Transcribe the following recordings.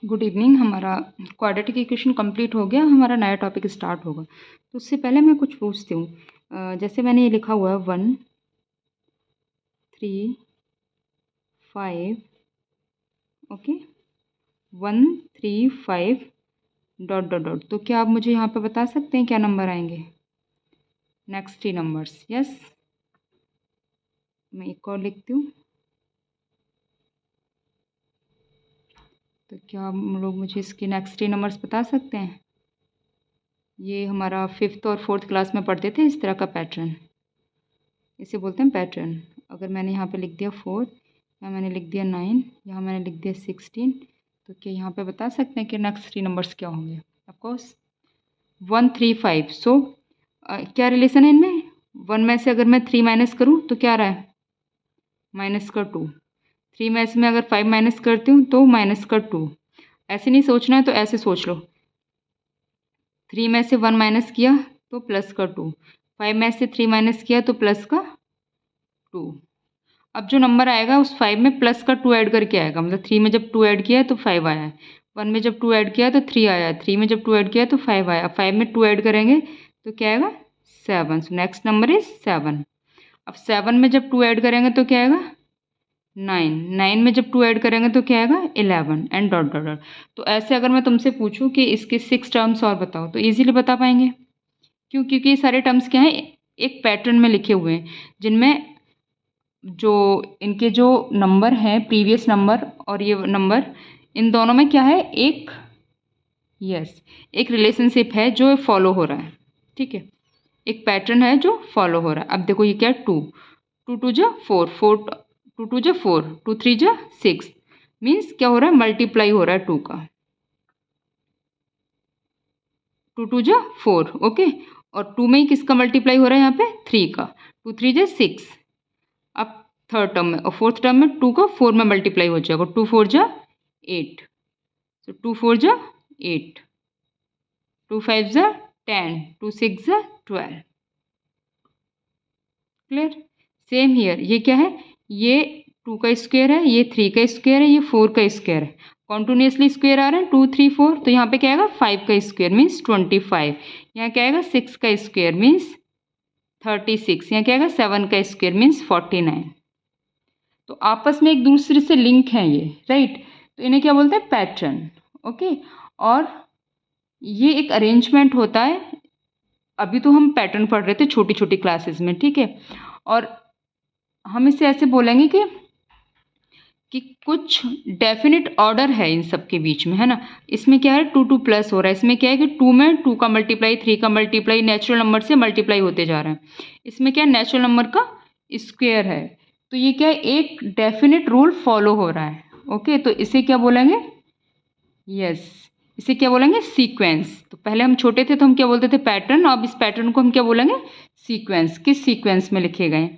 Good evening. हमारा quadratic equation complete हो गया, हमारा नया टॉपिक स्टार्ट होगा। तो उससे पहले मैं कुछ पूछती हूँ। जैसे मैंने ये लिखा हुआ है 1 3 5, ओके, 1 3 5 डॉट डॉट डॉट। तो क्या आप मुझे यहाँ पे बता सकते हैं क्या नंबर आएंगे? Next 3 numbers. यस, मैं एक और लिखती हूँ। तो क्या आप लोग मुझे इसके नेक्स्ट 3 नंबर्स बता सकते हैं? ये हमारा 5th और 4th क्लास में पढ़ते थे इस तरह का पैटर्न, इसे बोलते हैं पैटर्न। अगर मैंने यहाँ पे लिख दिया 4, यहाँ मैंने लिख दिया 9, यहाँ मैंने लिख दिया 16, तो क्या यहाँ पे बता सकते हैं कि नेक्स्ट 3 नंबर्स क्या होंगे? ऑफकोर्स 1 3 5। सो क्या रिलेशन है इनमें? 1 में से अगर मैं 3 माइनस करूँ तो क्या आ रहा है? माइनस का 2। 3 में से मैं अगर 5 माइनस करती हूँ तो माइनस का 2। ऐसे नहीं सोचना है तो ऐसे सोच लो, 3 में से 1 माइनस किया तो प्लस का 2, 5 में से 3 माइनस किया तो प्लस का 2। अब जो नंबर आएगा उस 5 में प्लस का 2 ऐड करके आएगा, मतलब 3 में जब 2 ऐड किया है तो 5 आया है, 1 में जब 2 ऐड किया है तो 3 आया है, 3 में जब 2 ऐड किया है तो 5 आया। 5 में 2 ऐड करेंगे तो क्या आएगा? 7। So next number is 7। अब 7 में जब 2 ऐड करेंगे तो क्या आएगा? 9। 9 में जब 2 ऐड करेंगे तो क्या आएगा? 11 एंड डॉट डॉट डॉट। तो ऐसे अगर मैं तुमसे पूछूं कि इसके 6 टर्म्स और बताओ तो ईजिली बता पाएंगे। क्यों? क्योंकि ये सारे टर्म्स क्या हैं, एक पैटर्न में लिखे हुए हैं, जिनमें जो इनके जो नंबर हैं, प्रीवियस नंबर और ये नंबर, इन दोनों में क्या है? एक एक रिलेशनशिप है जो फॉलो हो रहा है। ठीक है, एक पैटर्न है जो फॉलो हो रहा है। अब देखो ये क्या है? 2 2 2 जा 4, 4 2 2 जा 4, 2 3 जा 6। मीन्स क्या हो रहा है? मल्टीप्लाई हो रहा है 2 का। 2 2 जा 4, ओके। और 2 में ही किसका मल्टीप्लाई हो रहा है? यहाँ पे 3 का। 2 3 जा 6। अब थर्ड टर्म में और फोर्थ टर्म में 2 का 4 में मल्टीप्लाई हो जाएगा। 2 4 जा 8, तो 2 4 जा 8, 2 5 जा 10, 2 6 जा 12। क्लियर? सेम हियर, ये क्या है? ये 2 का स्क्वायर है, ये 3 का स्क्वायर है, ये 4 का स्क्वायर है। कॉन्टिन्यूसली स्क्वायर आ रहे हैं 2 3 4, तो यहाँ पे क्या आएगा? 5 का स्क्वायर मीन्स 25। यहाँ क्या आएगा? 6 का स्क्वायर मीन्स 36। यहाँ क्या आएगा? 7 का स्क्वायर मीन्स 49। तो आपस में एक दूसरे से लिंक है ये, राइट? तो इन्हें क्या बोलते हैं? पैटर्न। ओके, और ये एक अरेंजमेंट होता है। अभी तो हम पैटर्न पढ़ रहे थे छोटी छोटी क्लासेस में, ठीक है। और हम इसे ऐसे बोलेंगे कि कुछ डेफिनेट ऑर्डर है इन सब के बीच में, है ना। इसमें क्या है? 2 2 प्लस हो रहा है। इसमें क्या है कि 2 में 2 का मल्टीप्लाई, 3 का मल्टीप्लाई नेचुरल नंबर से मल्टीप्लाई होते जा रहा है। इसमें क्या है? नेचुरल नंबर का स्क्वायर है। तो ये क्या है? एक डेफिनेट रूल फॉलो हो रहा है। ओके, तो इसे क्या बोलेंगे? इसे क्या बोलेंगे? सीक्वेंस। तो पहले हम छोटे थे तो हम क्या बोलते थे? पैटर्न। अब इस पैटर्न को हम क्या बोलेंगे? सीक्वेंस। किस सीक्वेंस में लिखे गए?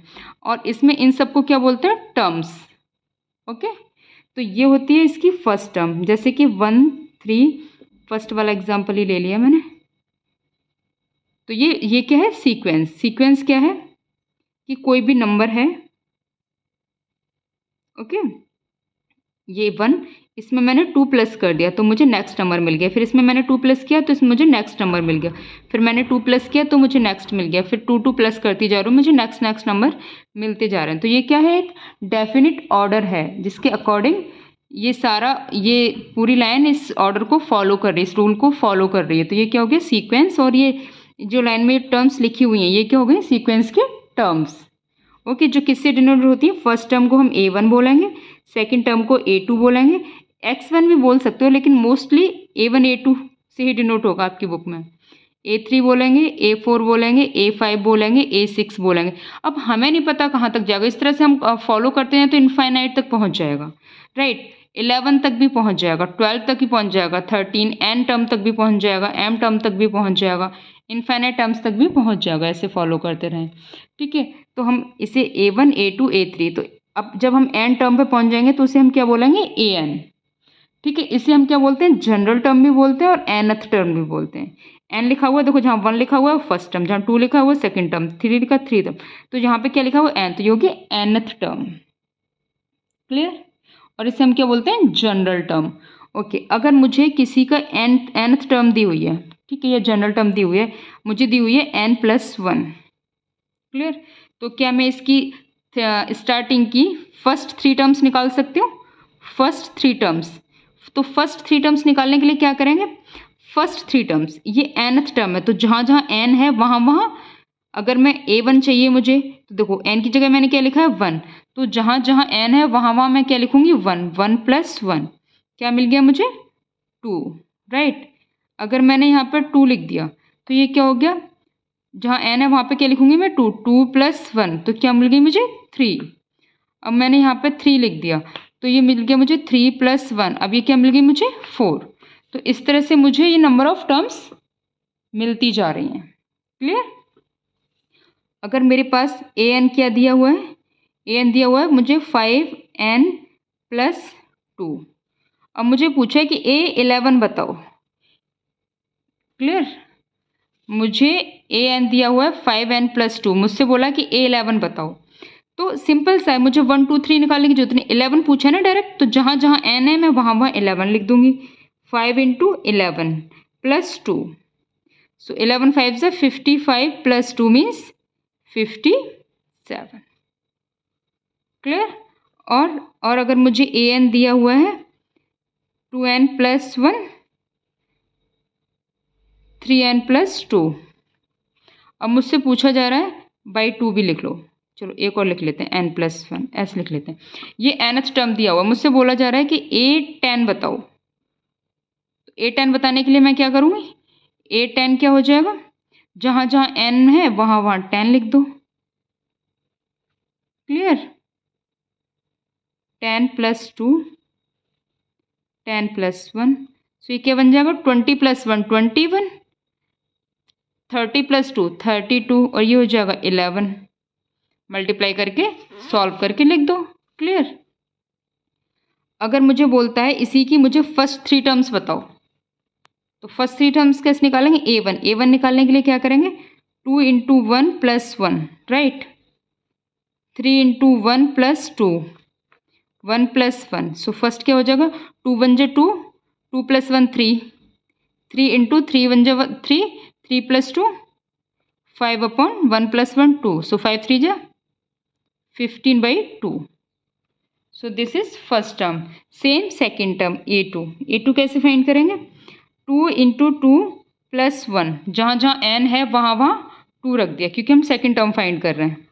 और इसमें इन सबको क्या बोलते हैं? टर्म्स। ओके, तो ये होती है इसकी फर्स्ट टर्म। जैसे कि 1 3, फर्स्ट वाला एग्जांपल ही ले लिया मैंने। तो ये क्या है? सीक्वेंस। सीक्वेंस क्या है? कि कोई भी नंबर है, ओके, ये 1, इसमें मैंने 2 प्लस कर दिया तो मुझे नेक्स्ट नंबर मिल गया। फिर इसमें मैंने 2 प्लस किया तो इसमें मुझे नेक्स्ट नंबर मिल गया। फिर मैंने 2 प्लस किया तो मुझे नेक्स्ट मिल गया। फिर 2 2 प्लस करती जा रही हूँ, मुझे नेक्स्ट नेक्स्ट नंबर मिलते जा रहे हैं। तो ये क्या है? एक डेफिनिट ऑर्डर है जिसके अकॉर्डिंग ये सारा, ये पूरी लाइन इस ऑर्डर को फॉलो कर रही है, इस रूल को फॉलो कर रही है। तो ये क्या हो गया? सीक्वेंस। और ये जो लाइन में टर्म्स लिखी हुई हैं ये क्या हो गई? सीक्वेंस के टर्म्स। ओके, जो किससे डिनोट होती है? फर्स्ट टर्म को हम A1 बोलेंगे, सेकंड टर्म को A2 बोलेंगे, X1 भी बोल सकते हो लेकिन मोस्टली A1 A2 से ही डिनोट होगा आपकी बुक में। A3 बोलेंगे, A4 बोलेंगे, A5 बोलेंगे, A6 बोलेंगे। अब हमें नहीं पता कहाँ तक जाएगा, इस तरह से हम फॉलो करते हैं तो इनफाइनाइट तक पहुँच जाएगा, राइट। 11 तक भी पहुँच जाएगा, 12 तक ही पहुँच जाएगा, 13 N टर्म तक भी पहुँच जाएगा, M टर्म तक भी पहुँच जाएगा, इनफाइनाइट टर्म्स तक भी पहुँच जाएगा। ऐसे फॉलो करते रहें, ठीक है। तो हम इसे A1 A2 A3, तो अब जब हम N टर्म पे पहुँच जाएंगे तो उसे हम क्या बोलेंगे? AN, ठीक है। इसे हम क्या बोलते हैं? जनरल टर्म भी बोलते हैं और nth टर्म भी बोलते हैं। n लिखा हुआ है, देखो जहाँ 1 लिखा हुआ है फर्स्ट टर्म, जहाँ 2 लिखा हुआ है सेकंड टर्म, 3 लिखा 3 टर्म, तो यहाँ पे क्या लिखा हुआ है? n, तो ये होगी nth टर्म। क्लियर? और इसे हम क्या बोलते हैं? General term. ओके, अगर मुझे किसी का nth टर्म दी हुई है, ठीक है, या जनरल टर्म दी हुई है, मुझे दी हुई है n+1, क्लियर। तो क्या मैं इसकी स्टार्टिंग की फर्स्ट 3 टर्म्स निकाल सकती हूँ? फर्स्ट 3 टर्म्स, तो फर्स्ट 3 टर्म्स निकालने के लिए क्या करेंगे? फर्स्ट 3 टर्म्स, ये nth टर्म है, तो जहाँ जहाँ n है वहाँ वहाँ अगर मैं a1 चाहिए मुझे, तो देखो n की जगह मैंने क्या लिखा है 1, तो जहाँ जहाँ n है वहाँ वहाँ मैं क्या लिखूँगी 1, 1+1 क्या मिल गया मुझे 2, राइट। अगर मैंने यहाँ पर 2 लिख दिया तो ये क्या हो गया, जहाँ n है वहाँ पे क्या लिखूँगी मैं 2, 2+1 तो क्या मिल गई मुझे 3। अब मैंने यहाँ पे 3 लिख दिया तो ये मिल गया मुझे 3+1, अब ये क्या मिल गई मुझे 4। तो इस तरह से मुझे ये नंबर ऑफ टर्म्स मिलती जा रही हैं, क्लियर। अगर मेरे पास an क्या दिया हुआ है, an दिया हुआ है मुझे 5n+2। अब मुझे पूछा है कि a11 बताओ, क्लियर। मुझे an दिया हुआ है 5n+2, मुझसे बोला कि a11 बताओ। तो सिंपल सा है, मुझे 1 2 3 निकालने की जरूरत नहीं, 11 पूछा है ना डायरेक्ट, तो जहाँ जहाँ n है मैं वहाँ वहाँ 11 लिख दूंगी। 5 × 11 + 2, सो 11 5 से 55 + 2 मीन्स 57, क्लियर। और अगर मुझे an दिया हुआ है 2n+1 3n+2, अब मुझसे पूछा जा रहा है बाई 2 भी लिख लो, चलो एक और लिख लेते हैं n+1 ऐसे लिख लेते हैं। ये nth टर्म दिया हुआ, मुझसे बोला जा रहा है कि a10 बताओ। तो a10 बताने के लिए मैं क्या करूँगी, a10 क्या हो जाएगा, जहाँ जहाँ n है वहाँ वहाँ 10 लिख दो, क्लियर। 10+2 10+1, सो ये क्या बन जाएगा 20+1 21, 30+2 32 और ये हो जाएगा 11। मल्टीप्लाई करके सॉल्व करके लिख दो, क्लियर। अगर मुझे बोलता है इसी की मुझे फर्स्ट 3 टर्म्स बताओ, तो फर्स्ट 3 टर्म्स कैसे निकालेंगे, a1 निकालने के लिए क्या करेंगे 2 × 1 + 1, राइट। 3 × 1 + 2 1 + 1, सो फर्स्ट क्या हो जाएगा 2 1 × 2 2 + 1 3 3 × 3 1 × 3 3 + 2 5/1 + 1 2, सो 5 3 जा 15/2। So this is first term. Same second term a2 कैसे फाइंड करेंगे, 2 × 2 + 1, जहाँ जहाँ n है वहाँ वहाँ 2 रख दिया क्योंकि हम सेकेंड टर्म फाइंड कर रहे हैं।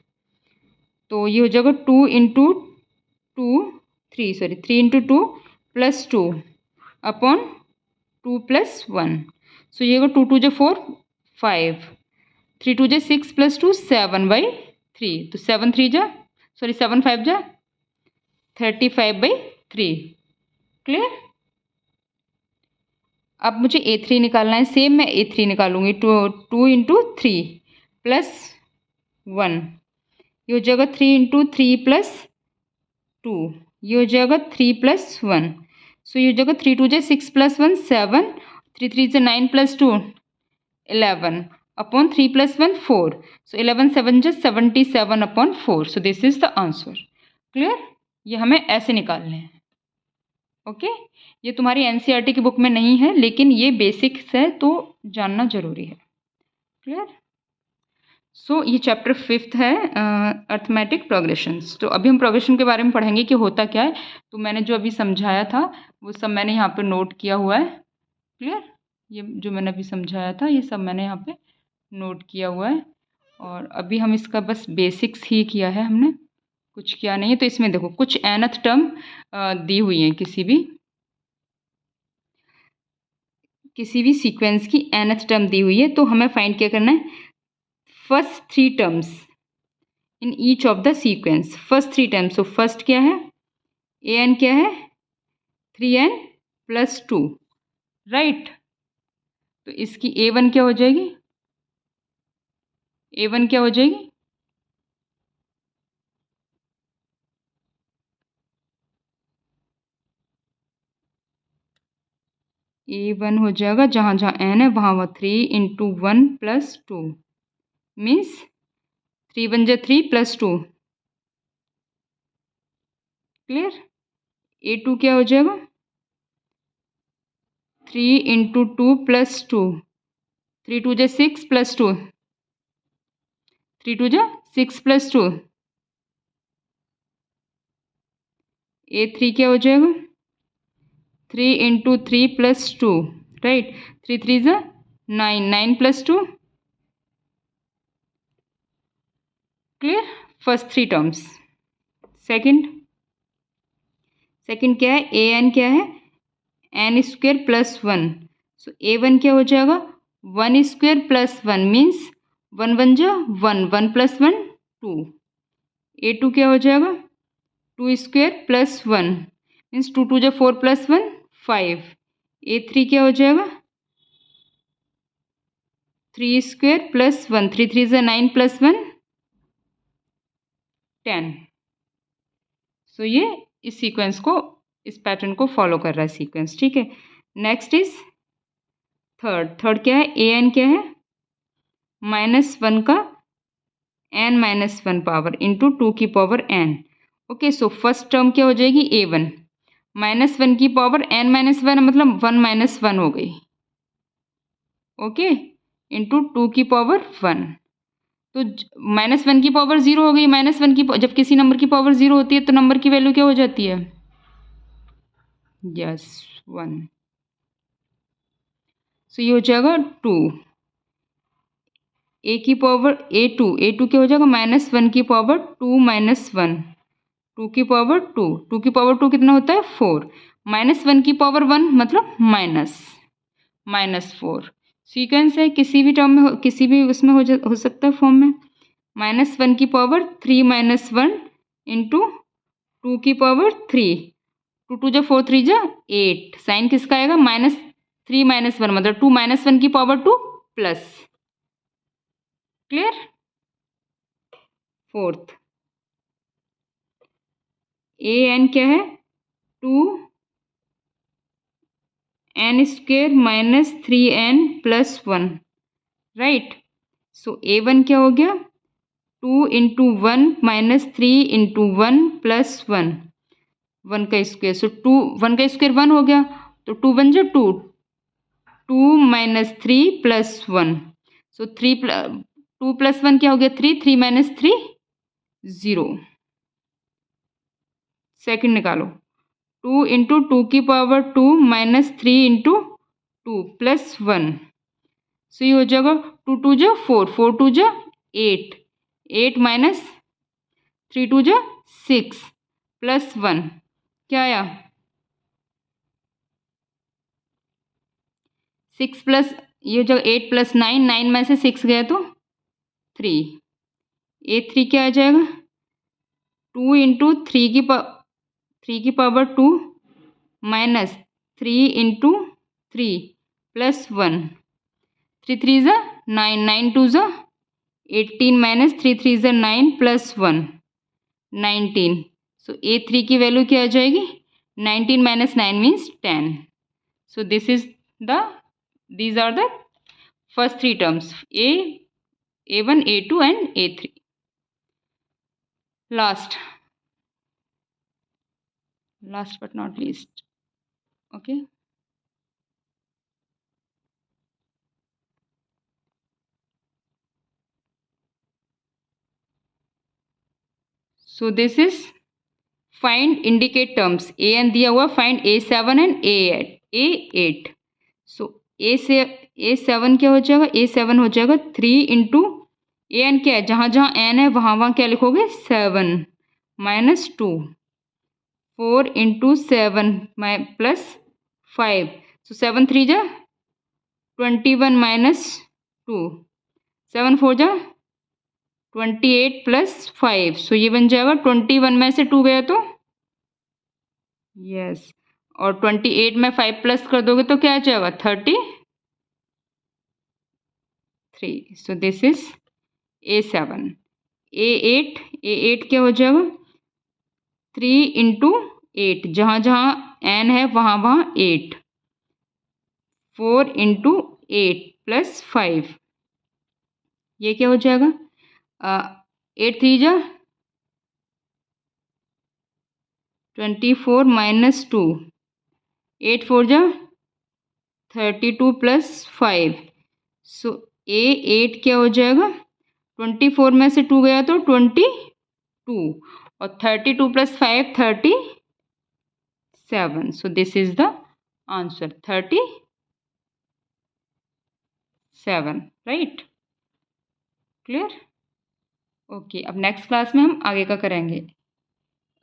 तो ये हो जाएगा 2 × 3 × 2 + 2 अपॉन 2 + 1, सो ये होगा 2 2 जा 4 5 3 2 जा 6 + 2 7/3, तो 7 5 जा 35/3, क्लियर। अब मुझे a3 निकालना है, सेम मैं a3 निकालूंगी 2 × 3 + 1, ये हो जाएगा 3 × 3 + 2, ये हो जाएगा 3 + 1, सो ये हो जाएगा 3 2 जा 6 + 1 7 3 3 जा 9 + 2 11 अपॉन 3 + 1 4, सो 11 7 जा 77/4, so this is the answer, clear. ये हमें ऐसे निकालने हैं, ओके। ये तुम्हारी एनसीईआरटी की बुक में नहीं है लेकिन ये बेसिक्स है तो जानना जरूरी है, क्लियर। सो ये चैप्टर 5th है अर्थमेटिक प्रोग्रेशंस। तो अभी हम प्रोग्रेशन के बारे में पढ़ेंगे कि होता क्या है। तो मैंने जो अभी समझाया था वो सब मैंने यहाँ पे नोट किया हुआ है, क्लियर। ये जो मैंने अभी समझाया था ये सब मैंने यहाँ पे नोट किया हुआ है और अभी हम इसका बस बेसिक्स ही किया है, हमने कुछ किया नहीं है। तो इसमें देखो कुछ nth टर्म दी हुई हैं, किसी भी सीक्वेंस की nth टर्म दी हुई है, तो हमें फाइंड क्या करना है, first 3 terms in each of the sequence, first 3 terms. So first क्या है, an क्या है 3n+2, राइट। तो इसकी a1 क्या हो जाएगी, a1 क्या हो जाएगी, a1 हो जाएगा जहाँ जहाँ n है वहाँ वहाँ 3 × 1 + 2 मीन्स 3 1 जा 3 + 2, क्लियर। a2 क्या हो जाएगा 3 इंटू 2 प्लस 2, 3 2 जा 6 प्लस 2, 3 2 जा 6 प्लस 2, A3 क्या हो जाएगा 3 इंटू 3 प्लस 2, राइट, 3 3 जा 9, 9 plus 2, clear. First three terms. Second क्या है, ए एन क्या है N square plus 1, so A one क्या हो जाएगा 1 स्क्वेयर प्लस 1 मीन्स 1 1 जा 1, 1 प्लस 1 2, ए टू क्या हो जाएगा 2 स्क्वेयर प्लस 1 मीन्स 2 2 जा 4 प्लस 1 5, ए थ्री क्या हो जाएगा 3 स्क्वेयर प्लस 1, 3 3 जा 9 प्लस 1 10। सो ये इस सीक्वेंस को, इस पैटर्न को फॉलो कर रहा है सीक्वेंस, ठीक है। नेक्स्ट इज थर्ड क्या है ए एन क्या है -1 का n माइनस 1 पावर इंटू 2 की power n। Okay, so first term क्या हो जाएगी ए वन -1 की पावर n माइनस 1 मतलब 1 माइनस 1 हो गई, ओके, इंटू 2 की पावर 1, तो -1 की पावर 0 हो गई। -1 की जब किसी नंबर की पावर 0 होती है तो नंबर की वैल्यू क्या हो जाती है, यस 1। सो ये हो जाएगा 2, ए की पावर ए टू क्या हो जाएगा -1 की पावर 2 माइनस 1, 2 की पावर 2, 2 की पावर 2 कितना होता है 4, -1 की पावर 1 मतलब -4। सीक्वेंस है, किसी भी टर्म में किसी भी उसमें हो सकता है फॉर्म में। -1 की पावर 3 माइनस 1 इंटू 2 की पावर 3, 2 2 जा 4 3 जा 8, साइन किसका आएगा -3 माइनस 1 मतलब 2 -1 की power 2 plus, clear. Fourth A n क्या है 2 n square minus 3n plus 1, right. So A one क्या हो गया 2 इंटू 1 माइनस 3 इंटू 1 प्लस 1, 1 का स्क्वेयर, सो 2 1 का स्क्वेयर 1 हो गया, तो 2 1 जा 2, 2 माइनस 3 प्लस 1, सो 2 प्लस 1 क्या हो गया 3, 3 माइनस 3 0। सेकंड निकालो 2 इंटू 2 की पावर 2 माइनस 3 इंटू 2 प्लस 1, सो ये हो जाएगा 2 2 जा 4, 4 2 जा 8, 8 माइनस 3 2 जा 6 प्लस 1 क्या आया 6 प्लस, ये हो जाएगा 8 प्लस 9, 9 में से 6 गया तो 3, ए थ्री क्या आ जाएगा 2 इंटू 3 की पावर 2 माइनस 3 इंटू 3 प्लस 1, 3 3 जा 9, 9 2 जा 18 माइनस 3 3 जा 9 प्लस 1 19, सो ए थ्री की वैल्यू क्या आ जाएगी 19 minus 9 means 10। So these are the first three terms A1 A2 and A3। last but not least, okay, so this is find indicate terms a n दिया हुआ, find A7 and A8। so A7 क्या हो जाएगा A7 हो जाएगा 3 into ए n क्या है जहाँ जहाँ एन है वहाँ क्या लिखोगे 7 माइनस 2, 4 इंटू 7 प्लस 5, सो 7 3 जा 21 माइनस 2, 7 4 जा 28 प्लस 5, सो ये बन जाएगा 21 में से 2 गया तो यस, और 28 में 5 प्लस कर दोगे तो क्या आ जाएगा 33। So this is A7। A8 क्या हो जाएगा 3 इंटू 8 जहाँ जहाँ n है वहाँ वहाँ 8, 4 इंटू 8 प्लस 5, ये क्या हो जाएगा 8 3 जा 24 माइनस 2, 8 4 जा 32 + 5, सो ए 8 क्या हो जाएगा, 24 में से 2 गया तो 22, और 32 + 5 37, so this is the answer 37, right. Clear. Okay, अब नेक्स्ट क्लास में हम आगे का करेंगे।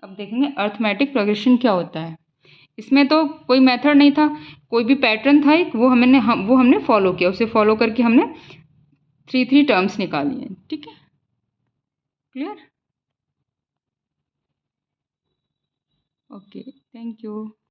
अब देखेंगे अर्थमेटिक प्रोग्रेशन क्या होता है। इसमें तो कोई मेथड नहीं था, कोई भी पैटर्न था एक, वो हमने फॉलो किया, उसे फॉलो करके हमने 3 टर्म्स निकाली हैं। ठीक है, क्लियर। Okay, thank you.